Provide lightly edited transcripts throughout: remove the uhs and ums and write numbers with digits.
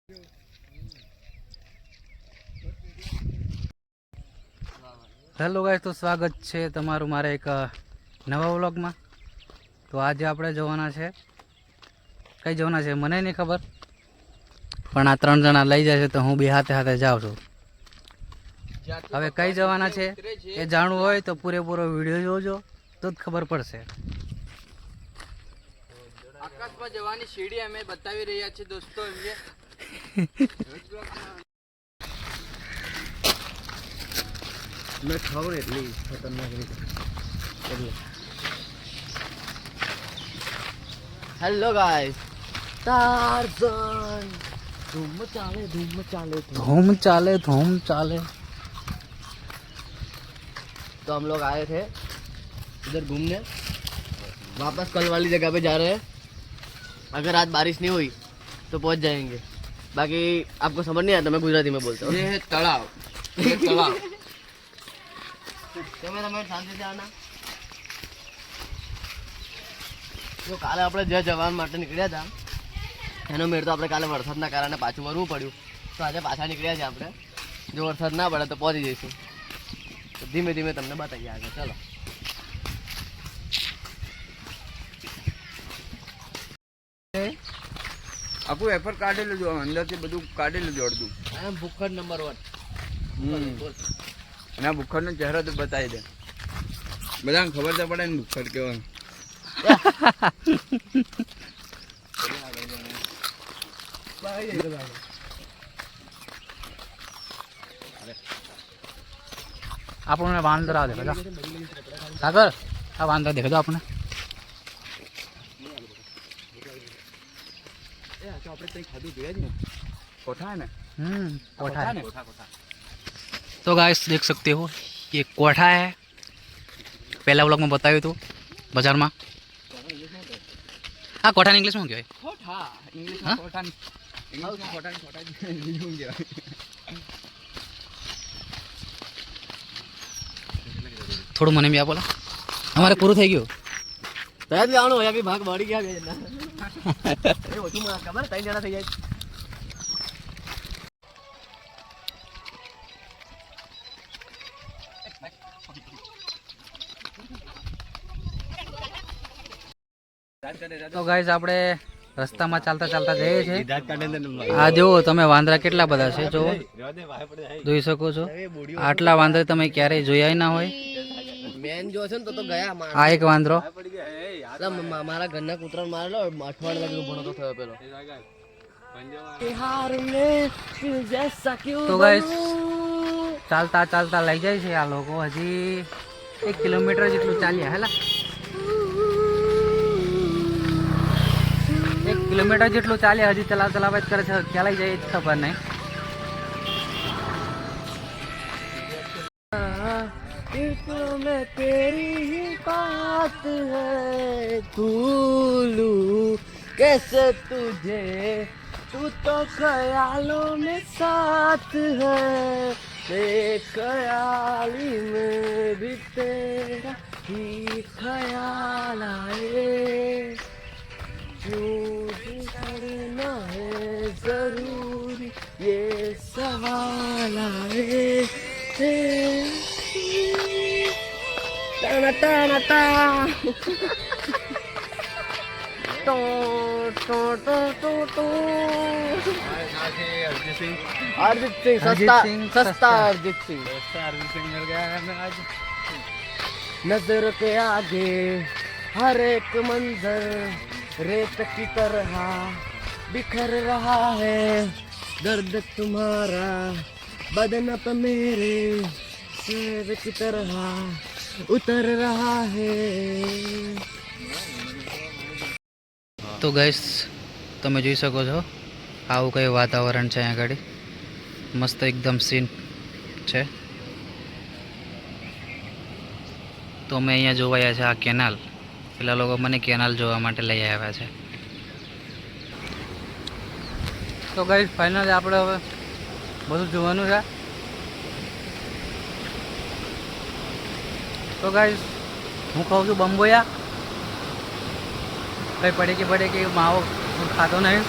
Hello guys, તો સ્વાગત છે તમારું મારા એક નવા વ્લોગમાં। તો આજે આપણે જવાના છે, કઈ જવાના છે મને નહીં ખબર, પણ આ 3 જણા લઈ જાય છે તો હું બી હાથે હાથે જાઉં છું। હવે કઈ જવાના છે એ જાણવું હોય તો પૂરેપૂરો વિડીયો જોજો તો જ ખબર પડશે। આકાશમાં જવાની સીડી અમે બતાવી રહ્યા છીએ દોસ્તો। મેં ખબર એટલી ખતરનાક રીતે હેલો ગાઈસ, टार्ज़न धूम चाले धूम चाले धूम चाले धूम चाले। तो हम लोग आए थे इधर घूमने, वापस कल वाली जगह पे जा रहे हैं। अगर आज बारिश नहीं हुई तो पहुंच जाएंगे, बाकी आपको समझ नहीं आता, मैं गुजराती में बोलता हूँ। ये है तलाव, ये तलाव। કેમેરામેન શાંતિથી આના જો કાલે આપણે જે જવાન માટે નીકળ્યા હતા એનો મેળ તો આપણે કાલે વરસાદના કારણે પાછું વરવું પડ્યું, તો આજે પાછા નીકળ્યા છે આપણે। જો વરસાદ ના પડે તો પહોંચી જઈશું, તો ધીમે ધીમે તમને બતાવીએ આગળ। ચાલો આખું એફર કાઢેલું જો અંદરથી બધું કાઢેલું જોડતું। આ ભૂખડ નંબર 1 એના ભૂખડનો ચહેરો તો બતાવી દે, બધાને ખબર તો પડે ને ભૂખડ કેવાનું। આપણને વાંદરા દેખો છો સાગર, આ વાંદરા દેખો છો આપણે। આપણે કંઈ ખાધું જોઈએ જ ને, કોઠા ને कोठा है। કોઠા કોઠા। तो गाइस देख सकते हो ये कोठा है, पहला व्लॉग में बताया तो बाजार में। हाँ, कोठा इंग्लिश में क्या है? કોઠા ઇંગ્લિશ હા? કોઠા ઇંગ્લિશમાં કોઠા ને કોઠા બીજું કહેવાય। थोड़ा मने भी आप बोला हमारे पूरा થઈ ગયું। તૈયાર આવવાનો હોય કે ભાગ વાળી ગયા ગઈ ના એ ઓછું મને ખબર 3 જણા થઈ જાય। તો ગાઈસ આપણે રસ્તામાં ચાલતા ચાલતા જઈએ છીએ। આ જુઓ તમે વાંદરા કેટલા બધા છે, જુઓ જોઈ શકો છો। આટલા વાંદરા તમે ક્યારેય જોયા ના હોય। મેન જો છે ને તો ગયા આ એક વાંદરો, મારા ઘરના કૂતરાને મારેલો, અઠવાડિયા લાગી ભણો તો થયો પેલો। તો ગાઈસ ચાલતા ચાલતા લઈ જાય છે આ લોકો। હજી 1 કિલોમીટર જેટલું ચાલ્યા હેલા, 1 કિલોમીટર જેટલું ચાલ્યા, હજી ચલાવ જ કરે છે, ક્યાં લઈ જાય એ જ ખબર નહીં। में तेरी ही बात है, भूलूं कैसे तुझे, तू तो ख्यालों में साथ है, एक ख्याली में भी तेरा ही ख्याल आए, क्यों करना है जरूरी ये सवाल आए। टाना टाना टा टो टो टो टो टो अरिजीत सिंह सस्ता अरिजीत सिंह मिल गया है हमें आज। नजर के आगे हर एक मंजर रेत की तरह बिखर रहा है, दर्द तुम्हारा बदन पे मेरे सिर की तरह उतर रहा है। તો ગાઈસ તમે જોઈ શકો છો આવું કંઈ વાતાવરણ છે અહીંયા આગળ, મસ્ત એકદમ સીન છે। તો અમે અહીંયા જોવા આવ્યા છે આ કેનાલ, પેલા લોકો મને કેનાલ જોવા માટે લઈ આવ્યા છે। તો ગાઈસ ફાઇનલી આપણે હવે બધું જોવાનું છે। તો ગાઈસ હું ખાઉં છું બંબોયા, કંઈ પડે કે માવો ખાતો નહીં।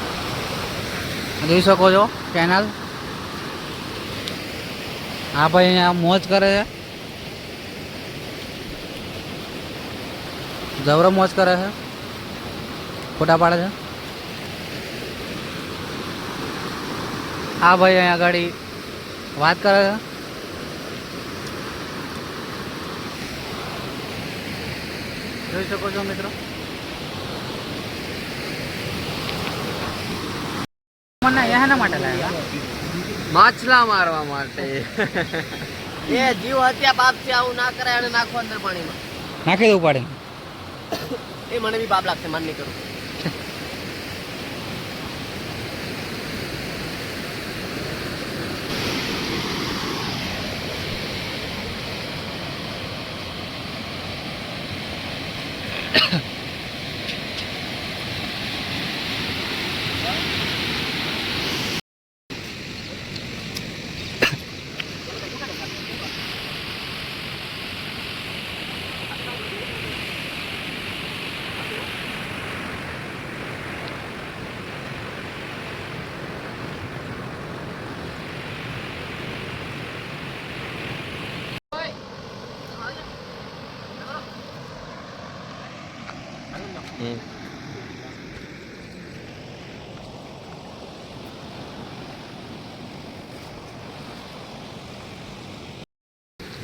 જોઈ શકો છો કેનાલ. આ ભાઈ અહીંયા મોજ કરે છે, જબરો મોજ કરે છે, ફોટા પાડે છે. આ ભાઈ અહીંયા આગળ વાત કરે છે. જોઈ શકો છો મિત્રો. મને અહીંયા એના માટે લાવ્યા માછલા મારવા માટે. એ જીવ હત્યા પાપ છે, આવું ના કરાય અને નાખો અંદર પાણીમાં. નાખી દઉં પાડે. એ મને બી પાપ લાગશે, માન નહીં કરું.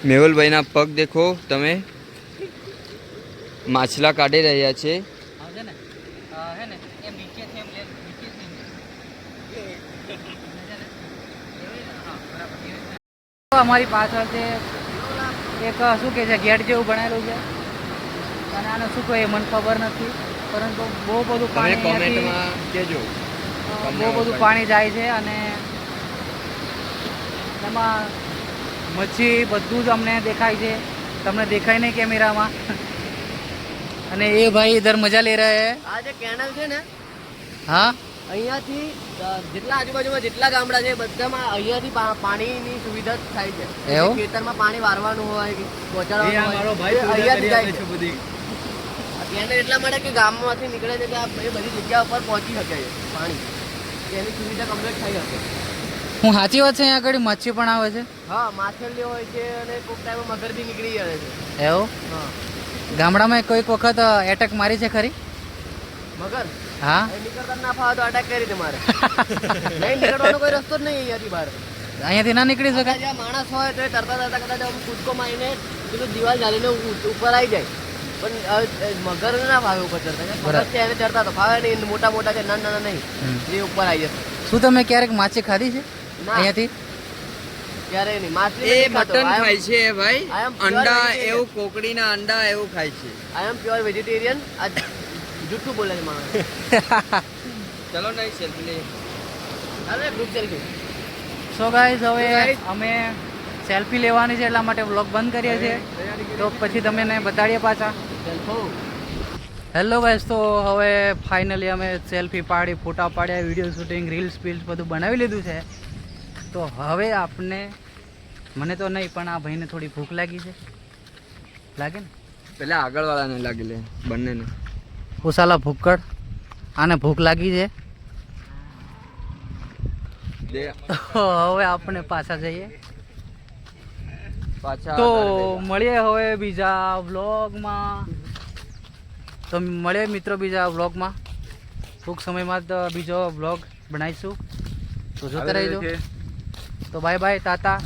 મેહુલભાઈના પગ દેખો તમે, માછલા કાઢી રહ્યા છે. અમારી પાછળ છે એક શું કે છે ગેટ જેવું બનાવેલું છે, અને આને શું કહે મને ખબર નથી, પરંતુ બહુ બધું તમે પાણી કોમેન્ટમાં કહેજો. બહુ બધું પાણી જાય છે, અને એમાં મચ્છી બધું જ અમને દેખાય છે. તમને દેખાય નહીં કેમેરામાં. અને એ ભાઈ ઇધર મજા લે રહે હે. આ જે કેનાલ છે ને, હા, અહીંયાથી જેટલા આજુબાજુમાં જેટલા ગામડા છે બધામાં અહીંયાથી પાણીની સુવિધા થાય છે. એવું? ખેતરમાં પાણી વારવાનું હોય કે પહોંચાડવાનું હોય, એ અહીંયાથી જાય છે. કેનાલ એટલા માટે કે ગામમાંથી નીકળે છે કે આ એ બધી જગ્યા ઉપર પહોંચી શકે છે પાણી, એની સુવિધા કમ્પ્લીટ થઈ શકે. હું સાચી વાત છે અહીંયા આગળ મચ્છી પણ આવે છે. હા, માછલીઓ હોય છે અને કોઈક ટાઈમ મગર બી નીકળી જાય છે. એવું? હા, ગામડામાં કોઈક વખત એટેક મારી છે ખરી? મગર હા, એ નીકળતા ના ફાવે તો અટેક કરી તમારે. નહીં નીકળવાનો કોઈ રસ્તો જ નહીં અહીંયાથી બહાર. અહીંયાથી ના નીકળી શકાય. જ્યાં માણસ હોય તો એ તરતા કદાચ આમ કૂદકો મારીને પેલું દિવાલ ઝાલીને ઉપર આવી જાય, પણ મગર ના ફાવે ઉપર ચડતા. મગર છે એને ચડતા તો ફાવે નહીં, મોટા મોટા છે નાના નાના નહીં, જે ઉપર આવી જશે. શું તમે ક્યારેક માછી ખાધી છે ના. અહીંયાથી? ક્યારેય નહીં. માછલી એ નથી ખાતો. મટન ખાય છે ભાઈ, I am pure અંડા vegetarian. એવું, કોકડીના અંડા એવું ખાય છે. આઈ એમ પ્યોર વેજીટેરિયન. આ જુઠ્ઠું બોલે છે માણસ. ચલો નહીં સેલ્ફી લઈએ. અરે ગ્રુપ સેલ્ફી. સો ગાઈઝ, હવે અમે સેલ્ફી લેવાની છે એટલા માટે વ્લોગ બંધ કરીએ છીએ, તો પછી તમને બતાડીએ પાછા. હેલો ગાઈઝ, તો હવે ફાઇનલી અમે સેલ્ફી પાડી, ફોટા પાડ્યા, વિડીયો શૂટિંગ, રીલ્સ પીલ્સ બધું બનાવી લીધું છે. તો હવે આપણે, મને તો નહીં પણ આ ભાઈને થોડી ભૂખ લાગી છે. લાગે ને? પેલા આગળવાળાને લાગી લે, બંનેને. ઉસાલા ભૂક્કડ, આને ભૂખ લાગી છે. તો હવે આપણે પાછા જઈએ. પાછા તો આગળ જઈએ. મળીએ હવે બીજા વ્લોગમાં. તો મળીએ મિત્રો બીજા વ્લોગમાં. ટૂંક સમયમાં જ બીજો વ્લોગ બનાવીશું, તો જોતા રહેજો. તો bye bye, tata.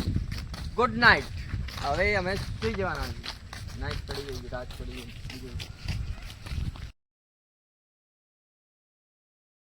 Good night. હવે અમે સુઈ જવાના. નાઇટ પડી ગઈ, રાત પડી ગઈ.